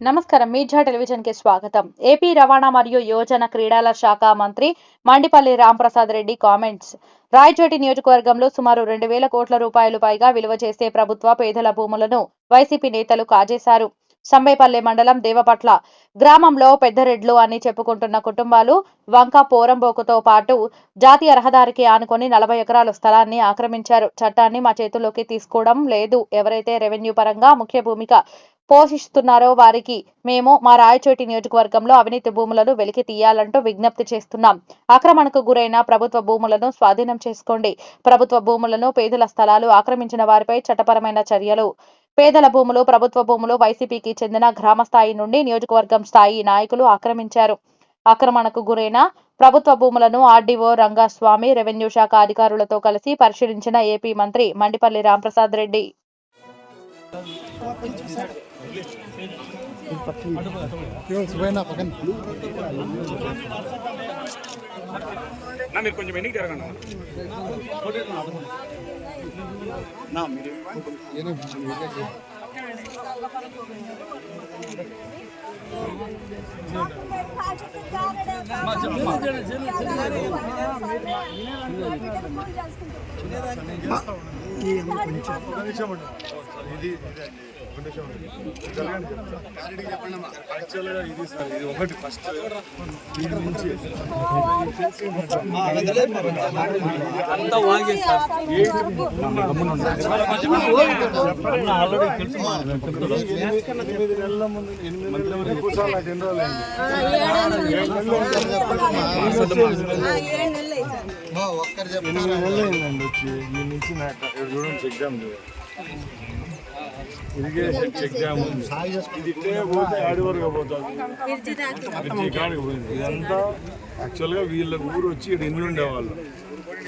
నమస్కారం. Media television కి స్వాగతం. ఏపీ రవాణా మరియు యువజన క్రీడల శాఖ మంత్రి మండిపల్లి రాంప్రసాద్ రెడ్డి కామెంట్స్. రాయచోటి నియోజకవర్గంలో సుమారు 2,000 కోట్ల రూపాయలు పైగా విలువ చేసే ప్రభుత్వ పేదల భూములను వైసీపీ నేతలు కాజేశారు. సంబేపల్లె మండలం దేవపట్ల గ్రామంలో పెద్దరెడ్లు అని చెప్పుకుంటున్న కుటుంబాలు వంక పోరంబోకుతో పాటు జాతీయ రహదారికి ఆనుకొని 40 ఎకరాల స్థలాన్ని ఆక్రమించారు. చట్టాన్ని మా చేతుల్లోకి తీసుకోవడం లేదు. ఎవరైతే రెవెన్యూ పరంగా ముఖ్య భూమిక పోషిస్తున్నారో వారికి మేము మా రాయచోటి నియోజకవర్గంలో అవినీతి భూములను వెలికి తీయాలంటూ విజ్ఞప్తి చేస్తున్నాం. ఆక్రమణకు గురైన ప్రభుత్వ భూములను స్వాధీనం చేసుకోండి. ప్రభుత్వ భూములను, పేదల స్థలాలు ఆక్రమించిన వారిపై చట్టపరమైన చర్యలు. పేదల భూములు, ప్రభుత్వ భూములు వైసీపీకి చెందిన గ్రామ స్థాయి నుండి నియోజకవర్గం స్థాయి నాయకులు ఆక్రమించారు. ఆక్రమణకు గురైన ప్రభుత్వ భూములను ఆర్డీఓ రంగస్వామి, రెవెన్యూ శాఖ అధికారులతో కలిసి పరిశీలించిన ఏపీ మంత్రి మండిపల్లి రాంప్రసాద్ రెడ్డి. మీరు కొంచెం ఎన్నిక జరగండి. యాక్చువల్గా ఇది సార్, ఇది ఒకటి ఫస్ట్ దీని నుంచి అంతా వాగే సార్. ఆల్రెడీ తెలుసు. 8 నెలల ముందు 8 నెలల వరకు కూర్చోాలి. నాకు ఎన్ని రోజులు అయింది వచ్చి ఈ నుంచి నాకు చూడండి ఎగ్జామ్ ఇరిగేషన్ చెక్ డ్యామ్ ఉంది. ఇది ఇట్టే పోతే ఆడి వరకు పోతుంది. కాడికి పోయింది. ఇదంతా యాక్చువల్గా వీళ్ళ ఊరు వచ్చి ఇక్కడ ఇల్లు ఉండేవాళ్ళు.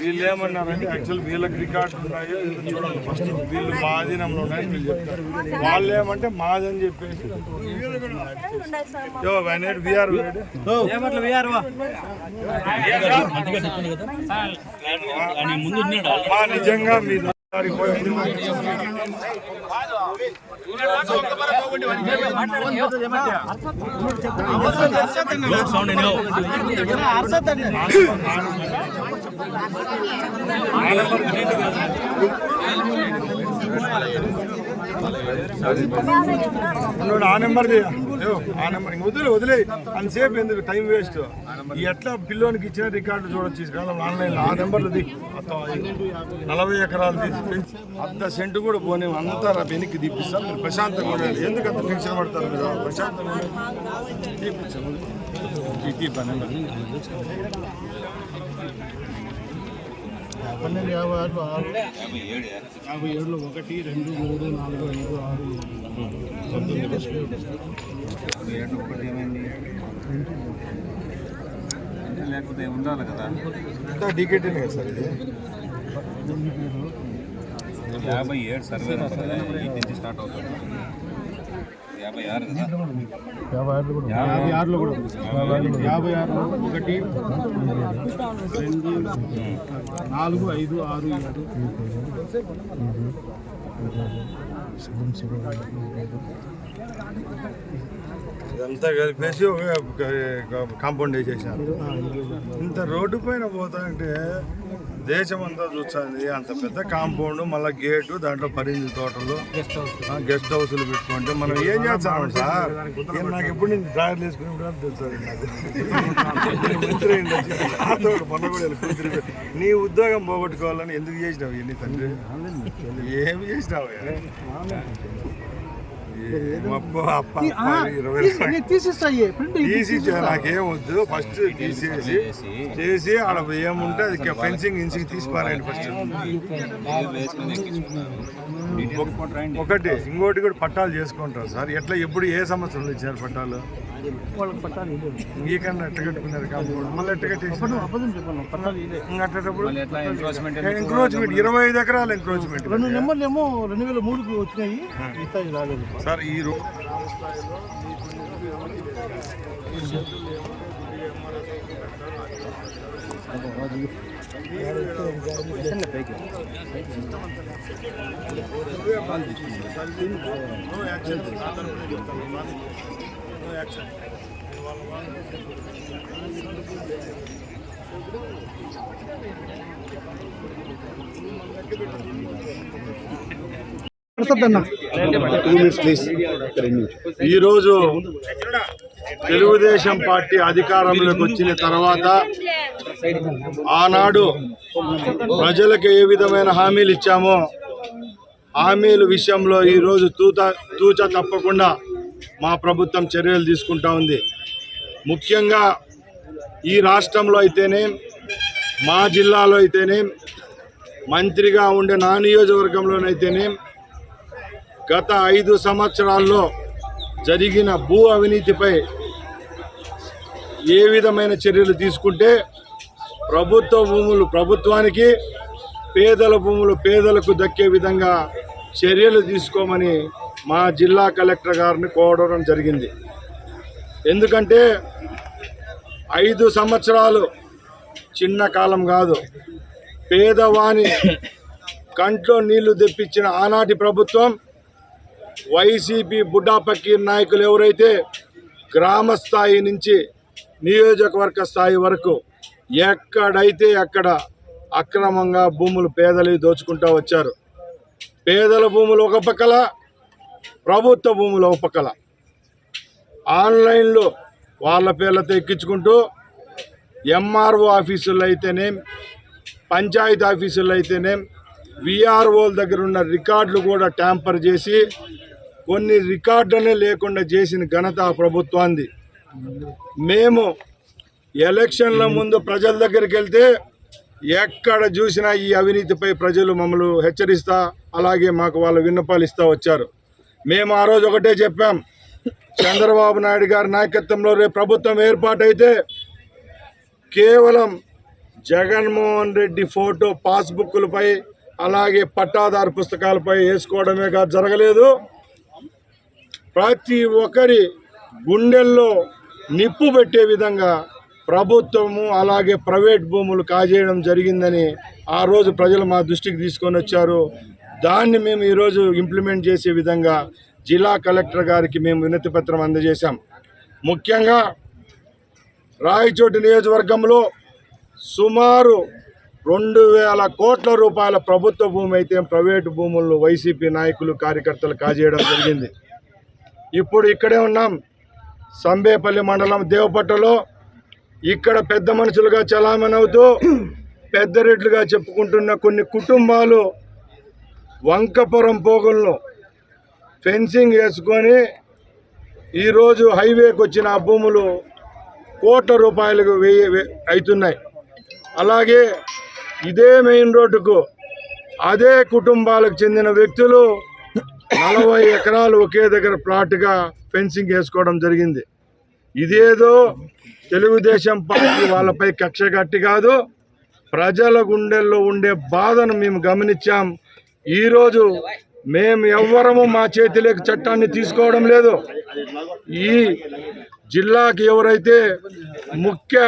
వీళ్ళు ఏమన్నారంటే యాక్చువల్ వీళ్ళకి రికార్డులు ఉన్నాయో చూడండి. ఫస్ట్ వీళ్ళు మా అధీనంలో ఉన్నాయని వీళ్ళు చెప్తారు. వాళ్ళు ఏమంటే మాదని చెప్పేసి నిజంగా మీరు ఆ నెంబర్ ఆ నెంబర్ వదిలే అంతసేపు ఎందుకు టైం వేస్ట్. ఎట్లా పిల్లోనికి ఇచ్చిన రికార్డు చూడొచ్చు ఆన్లైన్లో. ఆ నెంబర్లు మొత్తం 40 ఎకరాలు తీసి అంత సెంటు కూడా పోనీ అంతా వెనక్కి తీపిస్తాం. మీరు ప్రశాంతంగా ఉండండి. ఎందుకు అంత టెన్షన్ పడతారు మీరు? ప్రశాంతంగా తీపిస్తాము. పని 12, 56, 57, 1, 2, 3, 4, 5, 6, 7, 1 ఏమైంది లేకపోతే ఉండాలి కదా. ఇంకా డీకేటీనే కదా సార్ ఇది. 57 సర్వే నెంబర్ నుంచి స్టార్ట్ అవుతుంది. 56 కదా. 56లో కూడా 56లో 1, 2, 4, 5, 6, 7. ఇదంతా కలిపేసి ఒక కాంపౌండ్ వేసేసారు. ఇంత రోడ్డు పైన పోతా అంటే దేశం అంతా చూస్తుంది. అంత పెద్ద కాంపౌండ్, మళ్ళీ గేటు, దాంట్లో పరిధి తోటలు, గెస్ట్ హౌస్లు పెట్టుకుంటే మనం ఏం చేస్తాం సార్? నాకు ఎప్పుడు నేను డ్రైవర్లు వేసుకుని తెలుస్తుంది. మొన్న కూడా నీ ఉద్యోగం పోగొట్టుకోవాలని ఎందుకు చేసినావు ఎన్ని తండ్రి? ఏమి చేసినావు? నాకేం వద్దు. ఫస్ట్ చేసి ఆడ ఏముంటే అది ఫెన్సింగ్ ఇన్సింగ్ తీసిపారండి ఫస్ట్. ఒకటి ఇంకోటి కూడా పట్టాలు చేసుకుంటారు సార్. ఎట్లా ఎప్పుడు ఏ సంవత్సరంలో ఇచ్చారు పట్టాలు? మీకన్నా ఎట్ట కట్టుకున్నారు కాంపౌండ్? మళ్ళీ ఎట్ట కట్టేసారు? అట్టేటప్పుడు ఎంక్రోచ్మెంట్ 25 ఎకరాలు ఎంక్రోచ్మెంట్. 2 నెంబర్లు ఏమో 2003 వచ్చినాయి సార్. ఈ ఈరోజు తెలుగుదేశం పార్టీ అధికారంలోకి వచ్చిన తర్వాత ఆనాడు ప్రజలకు ఏ విధమైన హామీలు ఇచ్చామో హామీల విషయంలో ఈరోజు తూచా తప్పకుండా మా ప్రభుత్వం చర్యలు తీసుకుంటా ఉంది. ముఖ్యంగా ఈ రాష్ట్రంలో అయితేనే, మా జిల్లాలో అయితేనే, మంత్రిగా ఉండే నా నియోజకవర్గంలోనైతేనే గత 5 సంవత్సరాల్లో జరిగిన భూ అవినీతిపై ఏ విధమైన చర్యలు తీసుకుంటే ప్రభుత్వ భూములు ప్రభుత్వానికి, పేదల భూములు పేదలకు దక్కే విధంగా చర్యలు తీసుకోమని మా జిల్లా కలెక్టర్ గారిని కోరడం జరిగింది. ఎందుకంటే 5 సంవత్సరాలు చిన్న కాలం కాదు. పేదవాని కంట్లో నీళ్లు తెప్పించిన ఆనాటి ప్రభుత్వం, వైసీపీ బుడ్డా పకీర్ నాయకులు ఎవరైతే గ్రామ స్థాయి నుంచి నియోజకవర్గ స్థాయి వరకు ఎక్కడైతే అక్కడ అక్రమంగా భూములు పేదలు దోచుకుంటూ వచ్చారు. పేదల భూములు ఒక పక్కల, ప్రభుత్వ భూములు ఒక పక్కల ఆన్లైన్లో వాళ్ళ పేర్లతో ఎక్కించుకుంటూ ఎంఆర్ఓ ఆఫీసుల్లో అయితేనే, పంచాయతీ ఆఫీసుల్లో అయితేనే విఆర్ఓల దగ్గర ఉన్న రికార్డులు కూడా ట్యాంపర్ చేసి కొన్ని రికార్డులనే లేకుండా చేసిన ఘనత ఆ ప్రభుత్వాన్ని. మేము ఎలక్షన్ల ముందు ప్రజల దగ్గరికి వెళ్తే ఎక్కడ చూసినా ఈ అవినీతిపై ప్రజలు మమ్మల్ని హెచ్చరిస్తా, అలాగే మాకు వాళ్ళ విన్నపాలు ఇస్తూ వచ్చారు. మేము ఆ రోజు ఒకటే చెప్పాం, చంద్రబాబు నాయుడు గారి నాయకత్వంలో రేపు ప్రభుత్వం ఏర్పాటైతే కేవలం జగన్మోహన్ రెడ్డి ఫోటో పాస్బుక్లపై, అలాగే పట్టాదారు పుస్తకాలపై వేసుకోవడమే కాదు జరగలేదు, ప్రతి ఒక్కరి గుండెల్లో నిప్పు పెట్టే విధంగా ప్రభుత్వము అలాగే ప్రైవేట్ భూములు కాజేయడం జరిగిందని ఆ రోజు ప్రజలు మా దృష్టికి తీసుకొని వచ్చారు. దాన్ని మేము ఈరోజు ఇంప్లిమెంట్ చేసే విధంగా జిల్లా కలెక్టర్ గారికి మేము వినతి పత్రం అందజేశాం. ముఖ్యంగా రాయచోటి నియోజకవర్గంలో సుమారు 2,000 కోట్ల రూపాయల ప్రభుత్వ భూమి అయితే ప్రైవేటు భూములను వైసీపీ నాయకులు కార్యకర్తలు కాజేయడం జరిగింది. ఇప్పుడు ఇక్కడే ఉన్నాం, సంబేపల్లి మండలం దేవపట్టలో. ఇక్కడ పెద్ద మనుషులుగా చలామణి అవుతూ పెద్దరెడ్లుగా చెప్పుకుంటున్న కొన్ని కుటుంబాలు వంకపురం పోగులను ఫెన్సింగ్ వేసుకొని ఈరోజు హైవేకి వచ్చిన ఆ భూములు కోట్ల రూపాయలకు అవుతున్నాయి. అలాగే ఇదే మెయిన్ రోడ్డుకు అదే కుటుంబాలకు చెందిన వ్యక్తులు 40 ఎకరాలు ఒకే దగ్గర ప్లాట్గా ఫెన్సింగ్ వేసుకోవడం జరిగింది. ఇదేదో తెలుగుదేశం పార్టీ వాళ్ళపై కక్ష కట్టి కాదు, ప్రజల గుండెల్లో ఉండే బాధను మేము గమనించాం. ఈరోజు మేము ఎవ్వరము మా చేతిలోకి చట్టాన్ని తీసుకోవడం లేదు. ఈ జిల్లాకి ఎవరైతే ముఖ్య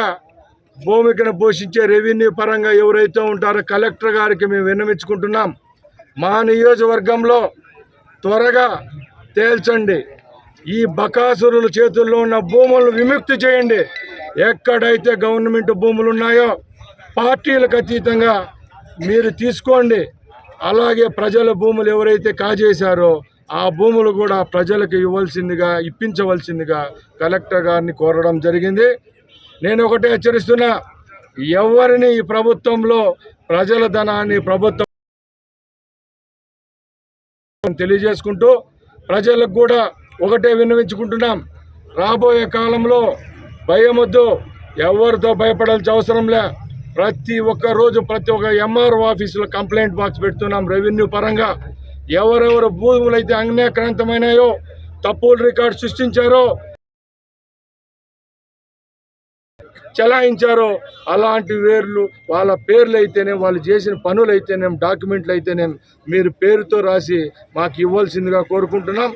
భూమికను పోషించే రెవెన్యూ పరంగా ఎవరైతే ఉంటారో కలెక్టర్ గారికి మేము విన్నవించుకుంటున్నాం, మా నియోజకవర్గంలో త్వరగా తేల్చండి, ఈ బకాసురుల చేతుల్లో ఉన్న భూములను విముక్తి చేయండి. ఎక్కడైతే గవర్నమెంట్ భూములు ఉన్నాయో పార్టీలకు అతీతంగా మీరు తీసుకోండి. అలాగే ప్రజల భూములు ఎవరైతే కాజేశారో ఆ భూములు కూడా ప్రజలకు ఇప్పించవలసిందిగా కలెక్టర్ గారిని కోరడం జరిగింది. నేను ఒకటే హెచ్చరిస్తున్నా, ఎవరిని ఈ ప్రభుత్వంలో ప్రజల ధనాన్ని ప్రభుత్వం తెలియజేసుకుంటూ ప్రజలకు కూడా ఒకటే విన్నవించుకుంటున్నాం, రాబోయే కాలంలో భయమొద్దు, ఎవరితో భయపడాల్సిన అవసరం లే. ప్రతి ఒక్క రోజు ప్రతి ఒక్క ఎంఆర్ఓ ఆఫీసులో కంప్లైంట్ బాక్స్ పెడుతున్నాం. రెవెన్యూ పరంగా ఎవరెవరు భూములు అయితే అన్యాక్రాంతమైనాయో, తప్పుడు రికార్డు సృష్టించారో, చలాయించారో అలాంటి వాళ్ళ పేర్లు అయితేనే, వాళ్ళు చేసిన పనులు అయితేనేం, డాక్యుమెంట్లు అయితేనేం మీరు పేరుతో రాసి మాకు ఇవ్వాల్సిందిగా కోరుకుంటున్నాం.